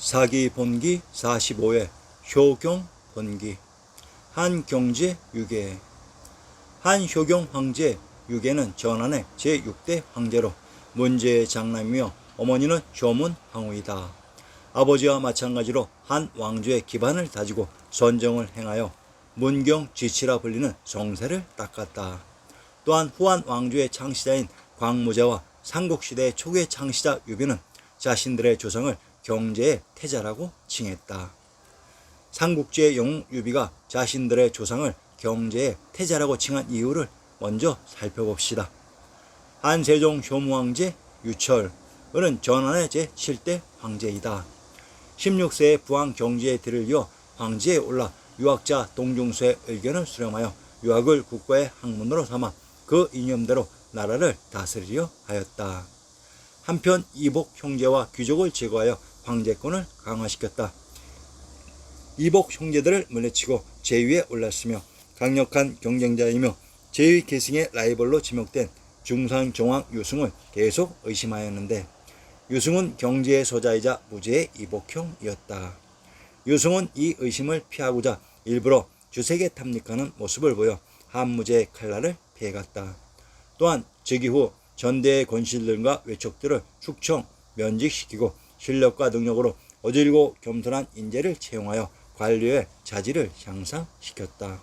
사기 본기 45회 효경 본기. 한경제 유계. 한효경 황제 유계는 전한의 제6대 황제로 문제의 장남이며 어머니는 효문 황후이다. 아버지와 마찬가지로 한 왕조의 기반을 다지고 선정을 행하여 문경 지치라 불리는 정세를 닦았다. 또한 후한 왕조의 창시자인 광무제와 삼국시대의 초기의 창시자 유비는 자신들의 조상을 경제의 태자라고 칭했다. 삼국지의 영웅 유비가 자신들의 조상을 경제의 태자라고 칭한 이유를 먼저 살펴봅시다. 한세종 효무황제 유철은 전한의 제7대 황제이다. 16세에 부왕 경제의 뒤를 이어 황제에 올라 유학자 동중수의 의견을 수렴하여 유학을 국가의 학문으로 삼아 그 이념대로 나라를 다스리려 하였다. 한편 이복 형제와 귀족을 제거하여 황제권을 강화시켰다. 이복 형제들을 물리치고 제위에 올랐으며 강력한 경쟁자이며 제위 계승의 라이벌로 지목된 중산종왕 유승을 계속 의심하였는데 유승은 경제의 소자이자 무제의 이복형이었다. 유승은 이 의심을 피하고자 일부러 주색에 탐닉하는 모습을 보여 한무제의 칼날을 피해갔다. 또한 즉위 후 전대의 권실들과 외척들을 숙청, 면직시키고 실력과 능력으로 어질고 겸손한 인재를 채용하여 관료의 자질을 향상시켰다.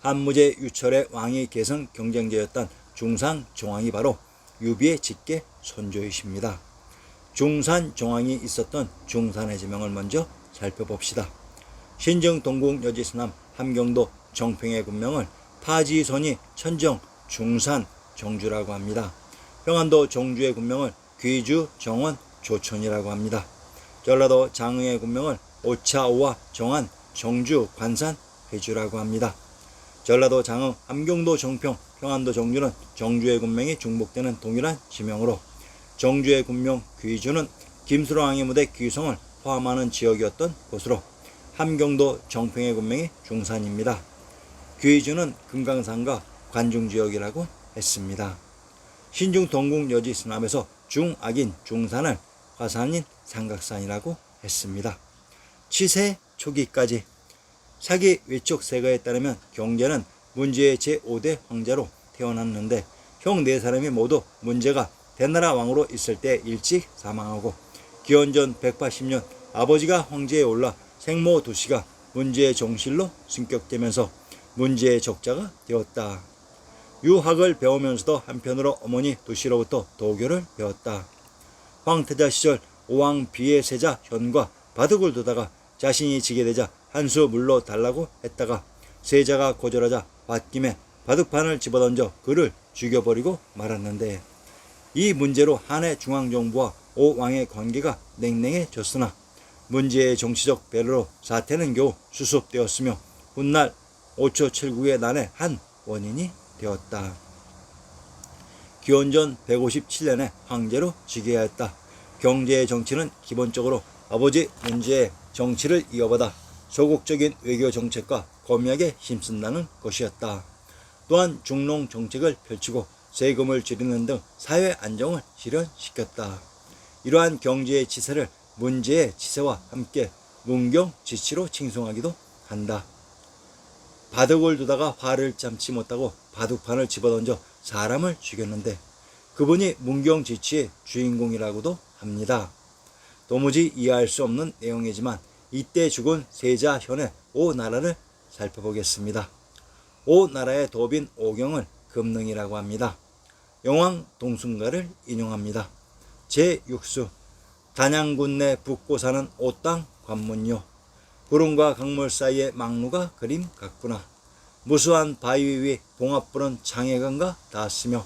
한무제 유철의 왕위 계승 경쟁자였던 중산종왕이 바로 유비의 직계 손조이십니다. 중산종왕이 있었던 중산의 지명을 먼저 살펴봅시다. 신정 동국 여지스남 함경도 정평의 군명을 파지손이 천정 중산 정주라고 합니다. 평안도 정주의 군명을 귀주 정원 조촌이라고 합니다. 전라도 장흥의 군명을 오차오와 정안 정주 관산 회주라고 합니다. 전라도 장흥 함경도 정평 평안도 정주는 정주의 군명이 중복되는 동일한 지명으로 정주의 군명 귀주는 김수로왕의 무대 귀성을 포함하는 지역이었던 곳으로 함경도 정평의 군명이 중산입니다. 귀주는 금강산과 관중지역이라고 했습니다. 신중 동국 여지스남에서 중악인 중산을 화산인 삼각산이라고 했습니다. 치세 초기까지 사기 외척 세가에 따르면 경제는 문제의 제5대 황제로 태어났는데 형 4사람이 모두 문제가 대나라 왕으로 있을 때 일찍 사망하고 기원전 180년 아버지가 황제에 올라 생모 도씨가 문제의 정실로 승격되면서 문제의 적자가 되었다. 유학을 배우면서도 한편으로 어머니 도씨로부터 도교를 배웠다. 황태자 시절 오왕 비의 세자 현과 바둑을 두다가 자신이 지게 되자 한 수 물러 달라고 했다가 세자가 거절하자 홧김에 바둑판을 집어던져 그를 죽여버리고 말았는데 이 문제로 한해 중앙정부와 오왕의 관계가 냉랭해졌으나 문제의 정치적 배려로 사태는 겨우 수습되었으며 훗날 5초 7국의 난의 한 원인이 되었다. 기원전 157년에 황제로 즉위하였다. 경제의 정치는 기본적으로 아버지 문제의 정치를 이어받아 소극적인 외교 정책과 검약에 힘쓴다는 것이었다. 또한 중농 정책을 펼치고 세금을 줄이는 등 사회 안정을 실현시켰다. 이러한 경제의 치세를 문제의 치세와 함께 문경지치로 칭송하기도 한다. 바둑을 두다가 화를 참지 못하고 바둑판을 집어던져 사람을 죽였는데 그분이 문경지치의 주인공이라고도 합니다. 도무지 이해할 수 없는 내용이지만 이때 죽은 세자 현의 오나라를 살펴보겠습니다. 오나라의 도빈 오경을 금능이라고 합니다. 영왕 동순가를 인용합니다. 제6수 단양군 내 북고 사는 오땅 관문요. 구름과 강물 사이에 망루가 그림 같구나. 무수한 바위 위 봉합부는 장해강과 닿았으며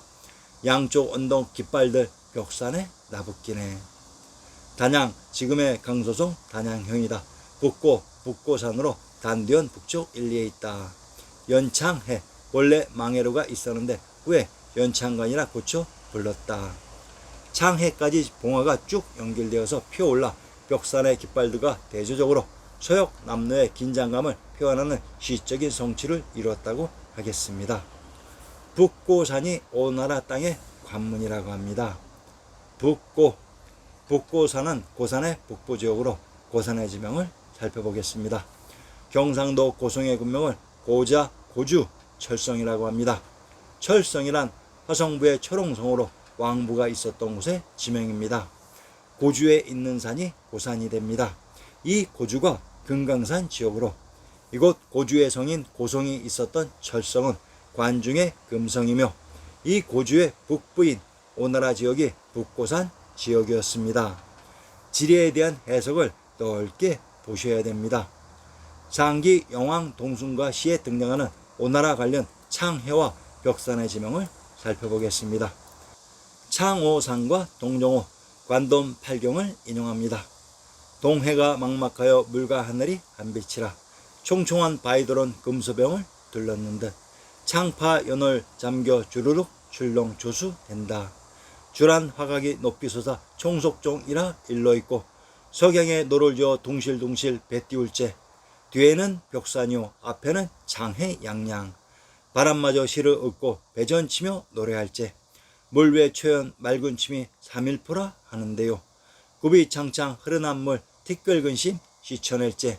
양쪽 언덕 깃발들 벽산에 나붙기네. 단양 지금의 강서송 단양형이다. 북고산으로 단두현 북쪽 일리에 있다. 연창해 원래 망해로가 있었는데 후에 연창관이라 고쳐 불렀다. 창해까지 봉화가 쭉 연결되어서 피어올라 벽산의 깃발들과 대조적으로 서역 남로의 긴장감을 표현하는 시적인 성취를 이루었다고 하겠습니다. 북고산이 오나라 땅의 관문이라고 합니다. 북고 북고산은 고산의 북부 지역으로 고산의 지명을 살펴보겠습니다. 경상도 고성의 군명을 고자, 고주, 철성이라고 합니다. 철성이란 화성부의 철옹성으로 왕부가 있었던 곳의 지명입니다. 고주에 있는 산이 고산이 됩니다. 이 고주가 금강산 지역으로 이곳 고주의 성인 고성이 있었던 철성은 관중의 금성이며 이 고주의 북부인 오나라 지역이 북고산 지역이었습니다. 지리에 대한 해석을 넓게 보셔야 됩니다. 상기 영왕 동순과 시에 등장하는 오나라 관련 창해와 벽산의 지명을 살펴보겠습니다. 창오산과 동정호, 관동 팔경을 인용합니다. 동해가 막막하여 물과 하늘이 한빛이라 총총한 바위돌은 금수병을 둘렀는듯 창파 연월 잠겨 주르륵 출렁조수 된다. 주란 화각이 높이 솟아 총속종이라 일러있고 석양에 노를 지어 둥실둥실 배 띄울째 뒤에는 벽산이요 앞에는 장해 양양 바람마저 시를 읊고 배전치며 노래할째 물외 초연 맑은 침이 삼일포라 하는데요. 굽이 창창 흐르는 물 티끌근심 씻어낼째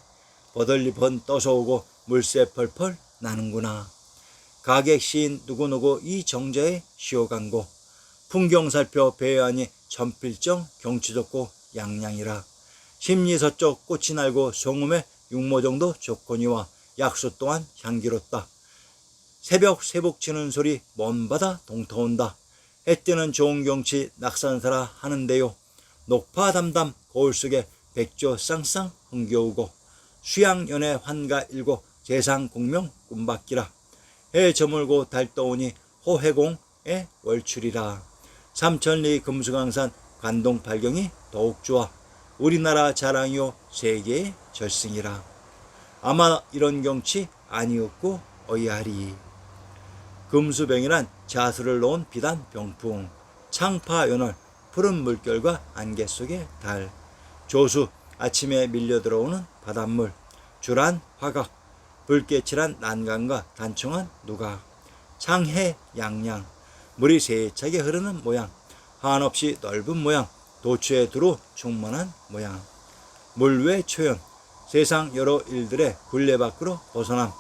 버들리 번 떠서 오고 물새 펄펄 나는구나. 가객 시인 누구누구 이 정자에 쉬어간고 풍경 살펴 배회하니 전필정 경치 좋고 양양이라 심리서쪽 꽃이 날고 송음에 육모정도 좋거니와 약수 또한 향기롭다. 새벽 새복 치는 소리 먼 바다 동터온다. 해 뜨는 좋은 경치 낙산사라 하는데요. 녹파 담담 거울 속에 백조 쌍쌍 흥겨우고 수양연의 환가 일고 재상 공명 꿈밖이라. 해 저물고 달 떠오니 호해공의 월출이라. 삼천리 금수강산 관동 팔경이 더욱 좋아 우리나라 자랑이요 세계의 절승이라. 아마 이런 경치 아니었고 어이하리. 금수병이란 자수를 놓은 비단 병풍, 창파 연월 푸른 물결과 안개 속의 달, 조수 아침에 밀려 들어오는 바닷물, 주란 화각, 불깨칠한 난간과 단청한 누각, 창해 양양, 물이 세차게 흐르는 모양, 한없이 넓은 모양, 도처에 두루 충만한 모양, 물외 초연, 세상 여러 일들의 굴레 밖으로 벗어남,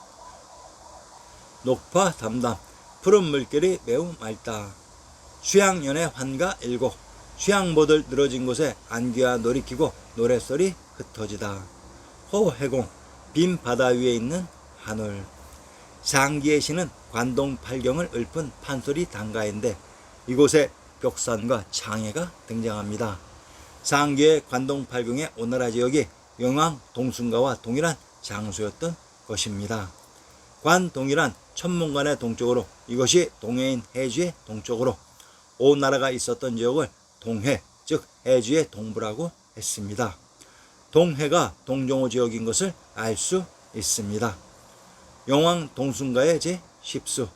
녹파 담담, 푸른 물결이 매우 맑다. 수양연의 환가 일고, 수양보들 늘어진 곳에 안개와 놀이키고 노랫소리 흩어지다. 호해공, 빈 바다 위에 있는 하늘. 상기의 시는 관동 팔경을 읊은 판소리 단가인데 이곳에 벽산과 창해가 등장합니다. 상기의 관동 팔경의 오나라 지역이 영왕 동순가와 동일한 장소였던 것입니다. 관동이란 천문관의 동쪽으로 이것이 동해인 해주의 동쪽으로 오나라가 있었던 지역을 동해 즉 해주의 동부라고 했습니다. 동해가 동정호 지역인 것을 알 수 있습니다. 영왕 동순가의 제10수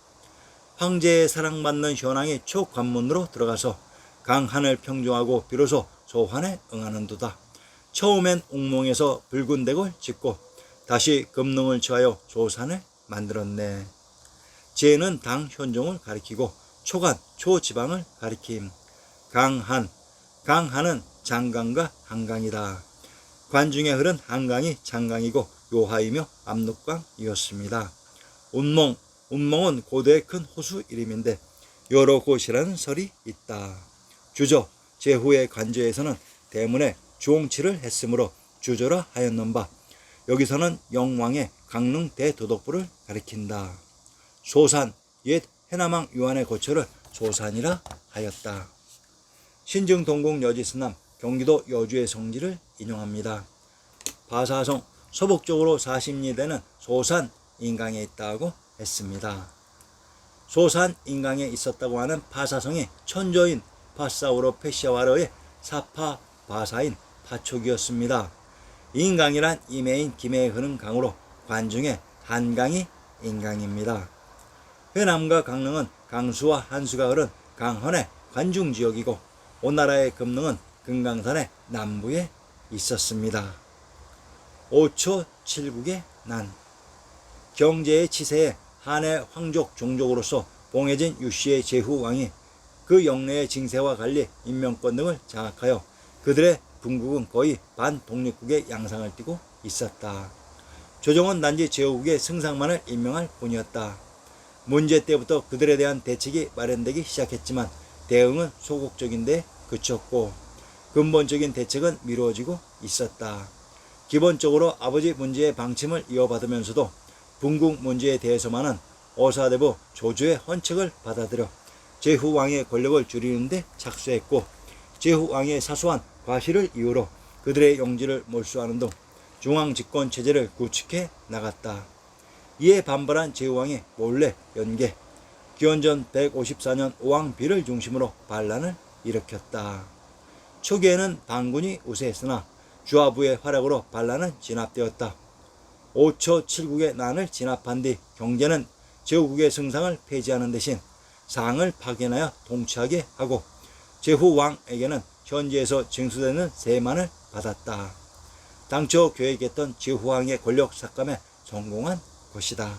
황제의 사랑받는 현왕이 초관문으로 들어가서 강한을 평정하고 비로소 소환에 응하는도다. 처음엔 옥몽에서 붉은 덱을 짓고 다시 금능을 취하여 조산을 만들었네. 제는 당 현종을 가리키고 초간 초지방을 가리킴. 강한, 강한은 장강과 한강이다. 관중에 흐른 한강이 장강이고 요하이며 압록강이었습니다. 운몽, 운몽은 고대의 큰 호수 이름인데 여러 곳이라는 설이 있다. 주저, 제후의 관저에서는 대문에 주홍치를 했으므로 주저라 하였는바 여기서는 영왕의 강릉 대도덕부를 가리킨다. 소산, 옛 해남왕 유한의 고처를 소산이라 하였다. 신증동국 여지스남 경기도 여주의 성지를 인용합니다. 바사성 서북쪽으로 40리 되는 소산 인강에 있다고 했습니다. 소산 인강에 있었다고 하는 바사성이 천조인 파사우로 페시아와르의 사파 바사인 파촉이었습니다. 인강이란 임해인 김해에 흐르는 강으로 관중의 한강이 인강입니다. 회남과 강릉은 강수와 한수가 흐른 강헌의 관중지역이고 오나라의 금능은 금강산의 남부에 있었습니다. 5초 7국의 난 경제의 치세에 한의 황족 종족으로서 봉해진 유씨의 제후 왕이 그 영내의 징세와 관리, 인명권 등을 장악하여 그들의 분국은 거의 반독립국의 양상을 띠고 있었다. 조정은 단지 제후국의 승상만을 임명할 뿐이었다. 문제 때부터 그들에 대한 대책이 마련되기 시작했지만 대응은 소극적인데 그쳤고 근본적인 대책은 미뤄지고 있었다. 기본적으로 아버지 문제의 방침을 이어받으면서도 분국 문제에 대해서만은 오사대부 조조의 헌책을 받아들여 제후왕의 권력을 줄이는 데 착수했고 제후왕의 사소한 과실을 이유로 그들의 용지를 몰수하는 등 중앙집권 체제를 구축해 나갔다. 이에 반발한 제후왕이 몰래 연계 기원전 154년 오왕비를 중심으로 반란을 일으켰다. 초기에는 반군이 우세했으나 주하부의 활약으로 반란은 진압되었다. 5초 7국의 난을 진압한 뒤 경제는 제후국의 승상을 폐지하는 대신 상을 파견하여 통치하게 하고 제후왕에게는 현지에서 징수되는 세만을 받았다. 당초 계획했던 제후왕의 권력 삭감에 성공한 것이다.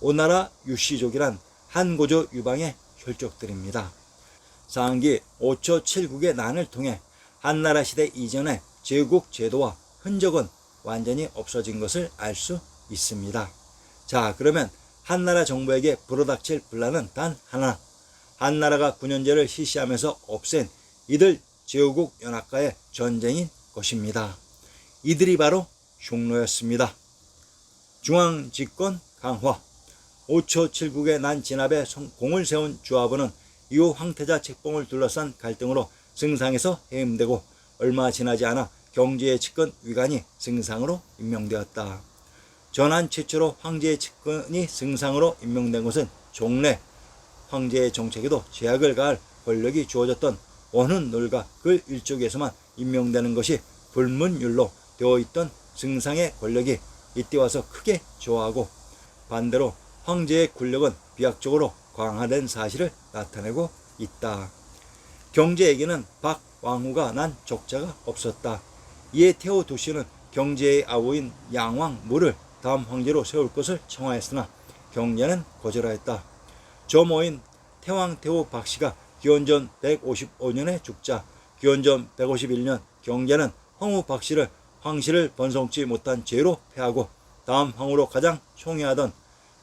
오나라 유씨족이란 한고조 유방의 혈족들입니다. 상기 5초 7국의 난을 통해 한나라 시대 이전의 제국 제도와 흔적은 완전히 없어진 것을 알 수 있습니다. 자, 그러면 한나라 정부에게 불어닥칠 분란은 단 하나. 한나라가 9년제를 실시하면서 없앤 이들 제후국 연합과의 전쟁인 것입니다. 이들이 바로 흉노였습니다. 중앙집권 강화 5초 7국의 난 진압에 공을 세운 주하부는 이후 황태자 책봉을 둘러싼 갈등으로 승상에서 해임되고 얼마 지나지 않아 경제의 측근 위관이 승상으로 임명되었다. 전한 최초로 황제의 측근이 승상으로 임명된 것은 종래 황제의 정책에도 제약을 가할 권력이 주어졌던 원훈놀과 그 일족에서만 임명되는 것이 불문율로 되어 있던 승상의 권력이 이때 와서 크게 저하고 반대로 황제의 권력은 비약적으로 강화된 사실을 나타내고 있다. 경제에게는 박왕후가 난 적자가 없었다. 이에 태호 도씨는 경제의 아우인 양왕무를 다음 황제로 세울 것을 청하였으나 경제는 거절하였다. 조모인 태왕 태후 박씨가 기원전 155년에 죽자 기원전 151년 경제는 황후 박씨를 황씨를 번성치 못한 죄로 패하고 다음 황후로 가장 총애하던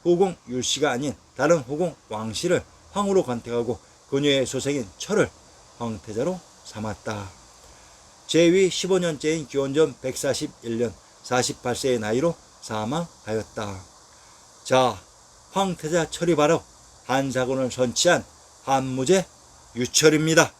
후궁 율씨가 아닌 다른 후궁 왕씨를 황후로 간택하고 그녀의 소생인 철을 황태자로 삼았다. 제위 15년째인 기원전 141년 48세의 나이로 사망하였다. 자, 황태자 철이 바로 한사군을 선치한 한무제 유철입니다.